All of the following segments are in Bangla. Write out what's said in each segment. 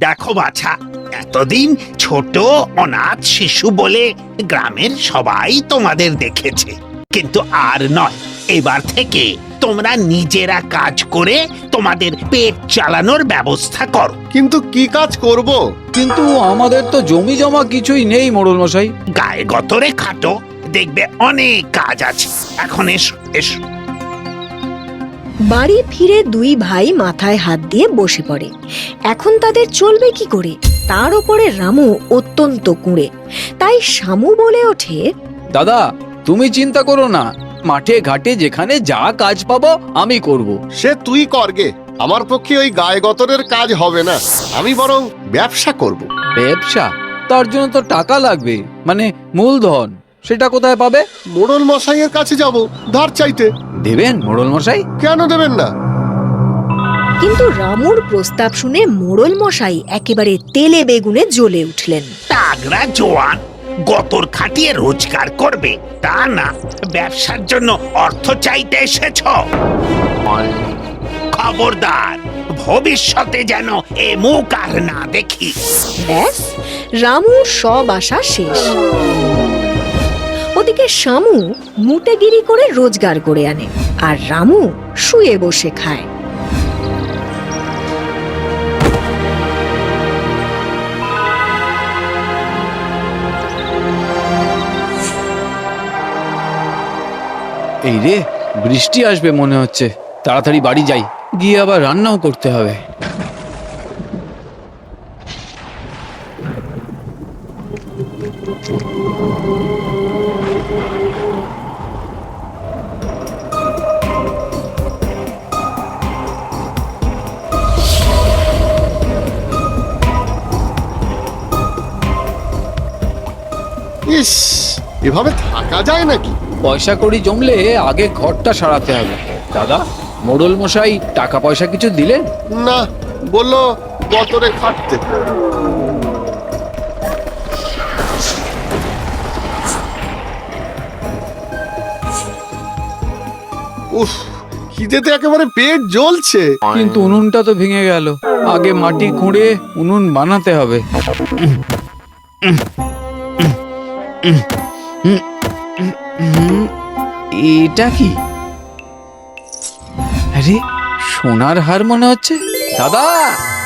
দেখো বাছা, এতদিন ছোট অনাথ শিশু বলে গ্রামের সবাই তোমাদের দেখেছে, কিন্তু আর নয়। এবার থেকে তোমরা নিজেরা কাজ করে তোমাদের পেট চালানোর ব্যবস্থা করো। কিন্তু কি কাজ করব? কিন্তু আমাদের তো জমি জমা কিছুই নেই মোড়ল মশাই। গায়ে গতরে খাটো, দেখবে অনেক কাজ আছে। এখন এসো এসো। বাড়ি ফিরে দুই ভাই মাথায় হাত দিয়ে বসে পড়ে। এখন তাদের চলবে কি করে? তার উপরে রামু অত্যন্ত কুঁড়ে, তাই শামু বলে ওঠে, দাদা তুমি চিন্তা করো না, মাঠে ঘাটে যেখানে যা কাজ পাবো আমি করব। সে তুই করগে, আমার পক্ষে ওই গায়ে গতরের কাজ হবে না। আমি বরং ব্যবসা করব। ব্যবসা? তার জন্য তো টাকা লাগবে, মানে মূলধন। সেটা কোথায় পাবে? মোড়ল মশাইয়ের কাছে যাব ধার চাইতে। দেবেন মোড়ল মশাই? কেন দেবেন না? কিন্তু রামুর প্রস্তাব শুনে মোড়ল মশাই একেবারে তেলে বেগুনে জ্বলে উঠলেন। তাগড়া জোয়ান গতর খাটিয়ে রোজগার করবে, তা না ব্যবসার জন্য অর্থ চাইতে এসেছ? খবরদার, ভবিষ্যতে যেন এ মুখ আর না দেখি। ব্যাস, রামুর সব আশা শেষ। ওদিকে শামু মুটেগিরি করে রোজগার করে আনে, আর রামু শুয়ে বসে খায়। এই রে, বৃষ্টি আসবে মনে হচ্ছে। তাড়াতাড়ি বাড়ি যাই, গিয়ে আবার রান্নাও করতে হবে। ইস, এভাবে থাকা যায় নাকি? পয়সা কড়ি জমলে আগে ঘরটা সারাতে হবে। দাদা, মোড়ল মশাই টাকা পয়সা কিছু দিলেন? না, বললো গতরে খাটতে। উফ, খিদেতে একেবারে পেট জ্বলছে। কিন্তু উনুনটা তো ভেঙে গেল। আগে মাটি খুঁড়ে উনুন বানাতে হবে। এটা কি? আরে, সোনার হার মনে হচ্ছে। দাদা,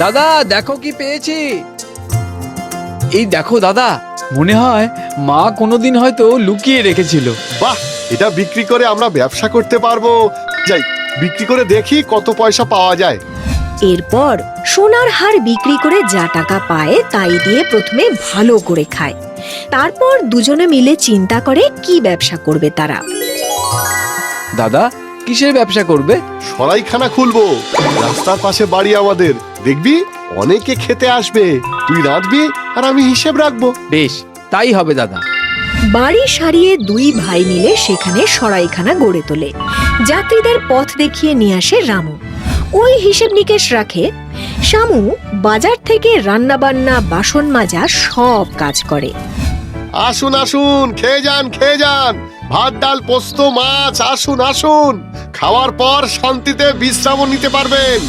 দাদা দেখো কি পেয়েছি। এই দেখো দাদা, মনে হয় মা কোনোদিন হয়তো লুকিয়ে রেখেছিল। বাহ, এটা বিক্রি করে আমরা ব্যবসা করতে পারবো। যাই, বিক্রি করে দেখি কত পয়সা পাওয়া যায়। এরপর সোনার হার বিক্রি করে যা টাকা পায় তাই দিয়ে প্রথমে ভালো করে খায়। তারপর দুজনে মিলে চিন্তা করে কি ব্যবসা করবে তারা। দাদা, কিসের ব্যবসা করবে? সরাইখানা খুলবো। রাস্তার পাশে বাড়ি আমাদের, দেখবি অনেকে খেতে আসবে। তুই রাঁধবি আর আমি হিসেব রাখবো। বেশ, তাই হবে দাদা। বাড়ি সারিয়ে দুই ভাই মিলে সেখানে সরাইখানা গড়ে তোলে। যাত্রীদের পথ দেখিয়ে নিয়ে আসে রামু, ওই হিসেব নিকেশ রাখে। শামু বাজার থেকে রান্না বান্না, বাসন মাজা সব কাজ করে। আসুন আসুন, খেয়ে যান খেয়ে যান। ভাত ডাল পোস্ত মাছ, আসুন আসুন। খাওয়ার পর শান্তিতে বিশ্রামও নিতে পারবেন।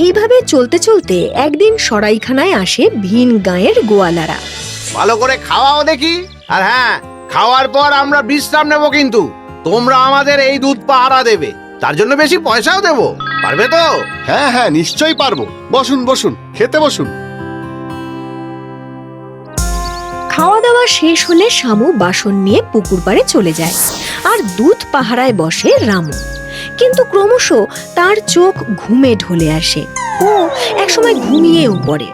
এইভাবে চলতে চলতে একদিন সরাইখানায় আসে ভিন গাঁয়ের গোয়ালারা। ভালো করে খাওয়াও দেখি। আর হ্যাঁ, খাওয়ার পর আমরা বিশ্রাম নেব, কিন্তু তোমরা আমাদের এই দুধ পাহারা দেবে, তার জন্য বেশি পয়সাও দেব। পারবে তো? হ্যাঁ হ্যাঁ, নিশ্চয়ই পারবো। বসুন বসুন, খেতে বসুন। খাওয়া দাওয়া শেষ হলে শামু বাসন নিয়ে পুকুর পাড়ে চলে যায়, আর দুধ পাহারায় বসে রামু। কিন্তু ক্রমশ তার চোখ ঘুমে ঢলে আসে। ও একসময় ঘুমিয়েও পড়ে,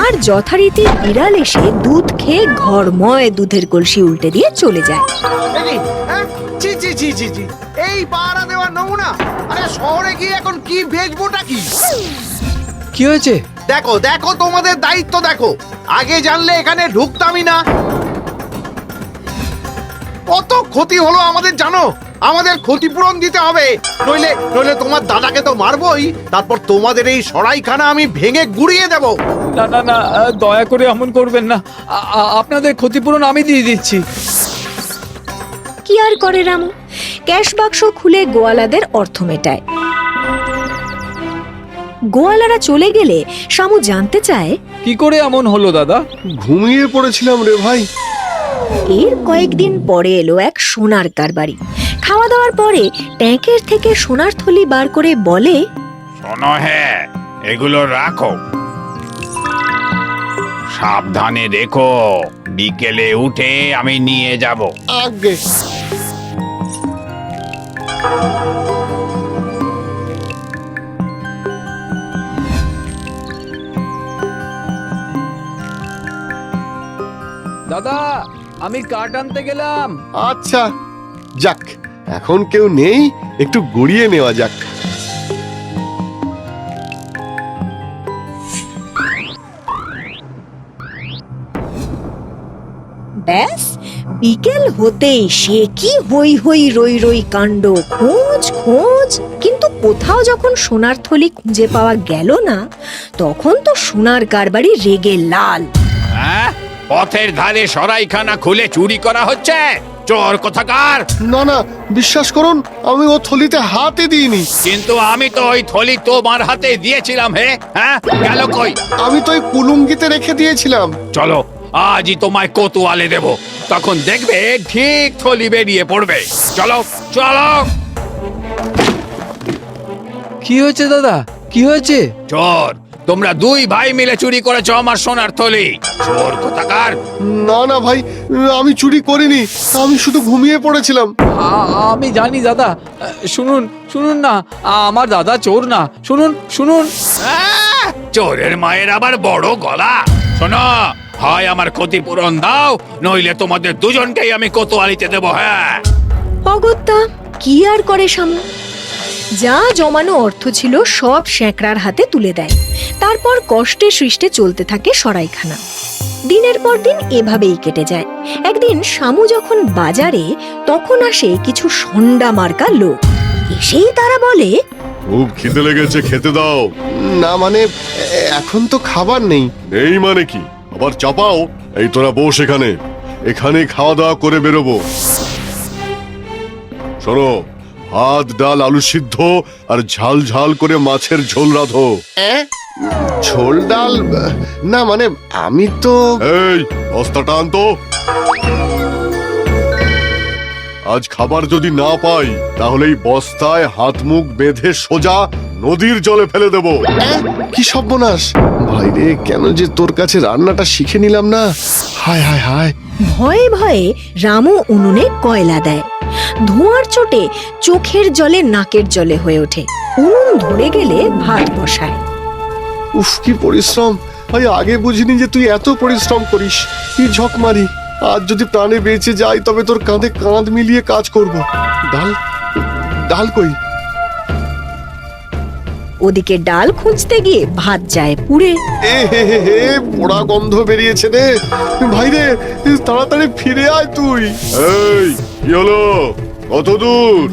আর যথারীতি বিড়াল এসে দুধ খেয়ে ঘরময় দুধের কলসি উল্টে দিয়ে চলে যায়। জি জি জি জি জি, এই পাহারা দেওয়ার নমুনা। আরে শহরে গিয়ে এখন কি বেচবোটা কি? কি হয়েছে? দেখো দেখো, তোমাদের দায়িত্ব দেখো। আগে জানলে এখানে ঢুকতামই না। কত ক্ষতি হলো আমাদের জানো? আমাদের ক্ষতিপূরণ দিতে হবে, নইলে নইলে তোমার দাদাকে তো মারবই। তারপর তোমাদের এই সরাইখানা আমি ভেঙে গুড়িয়ে দেব। না না না, দয়া করে এমন করবেন না। আপনাদের ক্ষতিপূরণ আমি দিয়ে দিচ্ছি। কি আর করে রামু, ক্যাশ বাক্স খুলে গোয়ালাদের অর্থ মেটায়। গোয়ালারা চলে গেলে শামু জানতে চায়, কি করে এমন হলো দাদা? ঘুমিয়ে পড়েছিলাম রে ভাই। এর কয়েকদিন পরে এলো এক সোনার কারবারি। খাওয়া দাওয়ার পরে ট্যাঙ্কের থেকে সোনার থলি বার করে বলে, শোনো হে, এগুলো রাখো, সাবধানে রেখো, বিকেলে উঠে আমি নিয়ে যাব। আগে দাদা, আমি কাঠ আনতে গেলাম। আচ্ছা, যাক, এখন কেউ নেই, একটু গড়িয়ে নেওয়া যাক। ব্যাস বিকেল হতেই সে কি হই হই রই রই কাণ্ড, খোঁজ খোঁজ, কিন্তু কোথাও যখন সোনার থলি খুঁজে পাওয়া গেল না, তখন তো সোনার কারবারি রেগে লাল। হ্যাঁ, পথের ধারে সরাইখানা খুলে চুরি করা হচ্ছে, চোর কোথাকার! না না, বিশ্বাস করুন, আমি ও থলিতে হাতে দিইনি। কিন্তু আমি তো ওই থলি তোমার হাতে দিয়েছিলাম। হে, হ্যাঁ, গেল কই? আমি তো ওই কুলুঙ্গিতে রেখে দিয়েছিলাম। চলো, আজই তোমায় কোতোয়ালে দেব, তখন দেখবে ঠিক থলি বেরিয়ে পড়বে। চলো চলো। কি হয়েছে দাদা, কি হয়েছে? চোর, তোমরা দুই ভাই মিলে চুরি করেছো আমার সোনার থলি, চোর কোথাকার! না না ভাই, আমি চুরি করিনি, আমি শুধু ঘুমিয়ে পড়েছিলাম। আমি জানি দাদা। শুনুন শুনুন না, আমার দাদা চোর না। শুনুন শুনুন। আহ! চোরের মায়ের আবার বড় গলা। শোনো, হয় আমার ক্ষতিপূরণ দাও, নইলে তোমাদের দুজনকেই আমি কোতোয়ালিতে দেবো। হ্যাঁ, অগত্যা কি আর করে শামু, যা জমানো অর্থ ছিল সব শ্যাকরার হাতে তুলে দেয়। তারপর কষ্টে সৃষ্টে চলতে থাকে সরাইখানা। দিনের পর দিন এভাবেই কেটে যায়। একদিন শামু যখন বাজারে, তখন আসে কিছু সন্ডা মার্কা লোক। এসেই তারা বলে, খুব খিদে লেগেছে, খেতে দাও। না মানে, এখন তো খাবার নেই। নেই মানে কি, আবার চাপাও। এই তোরা বস এখানে, এখানে খাওয়া দাওয়া করে বেরোবো। শোনো, ভাত ডাল আলু সিদ্ধ আর ঝাল ঝাল করে মাছের ঝোল রাঁধো। ঝোল ডাল? না মানে, আমি তো... এই বস্তাটা আনতো। আজ খাবার যদি না পাই, তাহলে এই বস্তায় হাত মুখ বেঁধে সোজা নদীর জলে ফেলে দেবো। কি সর্বনাশ! ভাইরে, কেন যে তোর কাছে রান্নাটা শিখে নিলাম না। হায় হায় হায়। ভয়ে ভয়ে রামু উনুনে কয়লা দেয়। ধোঁয়ার চোটে চোখের জলে নাকের জলে হয়ে ওঠে। উনুন ধরে গেলে ভাত বসায়। উফ, কি পরিশ্রম! ভাই, আগে বুঝিনি যে তুই এত পরিশ্রম করিস। কি ঝক মারি! আজ যদি প্রাণে বেঁচে যাই, তবে তোর কাঁধে কাঁধ মিলিয়ে কাজ করব। ডাল, ডাল কই? ওদিকে ডাল খুঁজতে গিয়ে ভাত যায় পুড়ে। এ হে হে হে, পোড়া গন্ধ বেরিয়েছে রে। ভাইরে, তাড়াতাড়ি ফিরে আয় তুই। এই কি হলো, কত দূর?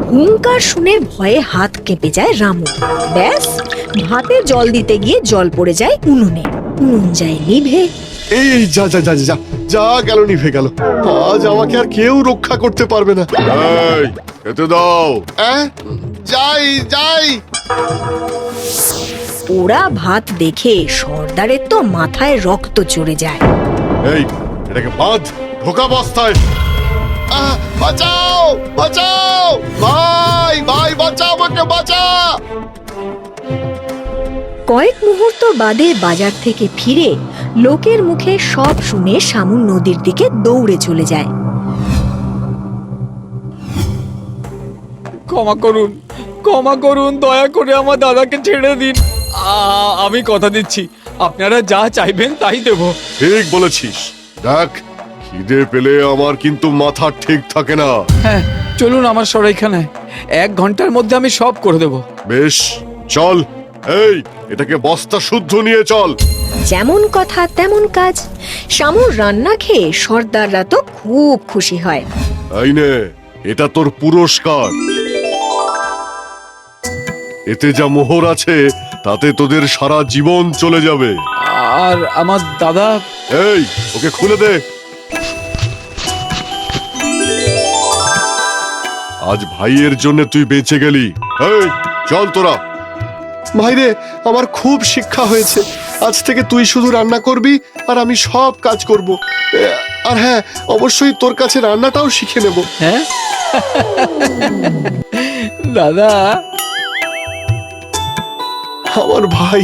হুঙ্কার শুনে ভয়ে হাত কেঁপে যায় রামু। ব্যাস, ভাতে জল দিতে গিয়ে জল পড়ে যায় উনুনে। উনুন যায় নিভে। এই যা যা যা যা যা, গেল, নিভে গেল। আজ আমাকে আর কেউ রক্ষা করতে পারবে না। এই খেতে দাও। যাই যাই। ওরা ভাত দেখে সর্দারের তো মাথায় রক্ত চড়ে যায়। এই এটাকে বাঁধ, ঢোকা বস্তায়। বাঁচাও বাঁচাও, ভাই ভাই বাঁচাও, আমাকে বাঁচা। কয়েক মুহূর্ত বাদে বাজার থেকে ফিরে লোকের মুখে সব শুনে শামু নদীর দিকে দৌড়ে চলে যায়। ক্ষমা করুন, ক্ষমা করুন, দয়া করে আমার দাদাকে ছেড়ে দিন। আমি কথা দিচ্ছি, আপনারা যা চাইবেন তাই দেব। ঠিক বলেছিস। দেখ, খিদে পেলে আমার কিন্তু মাথা ঠিক থাকে না। হ্যাঁ, চলুন আমার সরাইখানায়, 1 ঘন্টার মধ্যে আমি সব করে দেব। বেশ, চল। এই এটাকে বস্তা শুদ্ধ নিয়ে চল। যেমন কথা তেমন কাজ। শামুর রান্না খেয়ে সর্দাররা তো খুব খুশি হয়। এই নে, এটা তোর পুরস্কার। এতে যা মোহর আছে, তাতে তোদের সারা জীবন চলে যাবে। আর আমার দাদা? এই ওকে খুলে দে। আজ ভাইয়ের জন্য তুই বেঁচে গেলি। এই চল তোরা। ভাইরে, আমার খুব শিক্ষা হয়েছে। আজ থেকে তুই শুধু রান্না করবি আর আমি সব কাজ করব। আর হ্যাঁ, অবশ্যই তোর কাছে রান্নাটাও শিখে নেব। হ্যাঁ দাদা, আমার ভাই।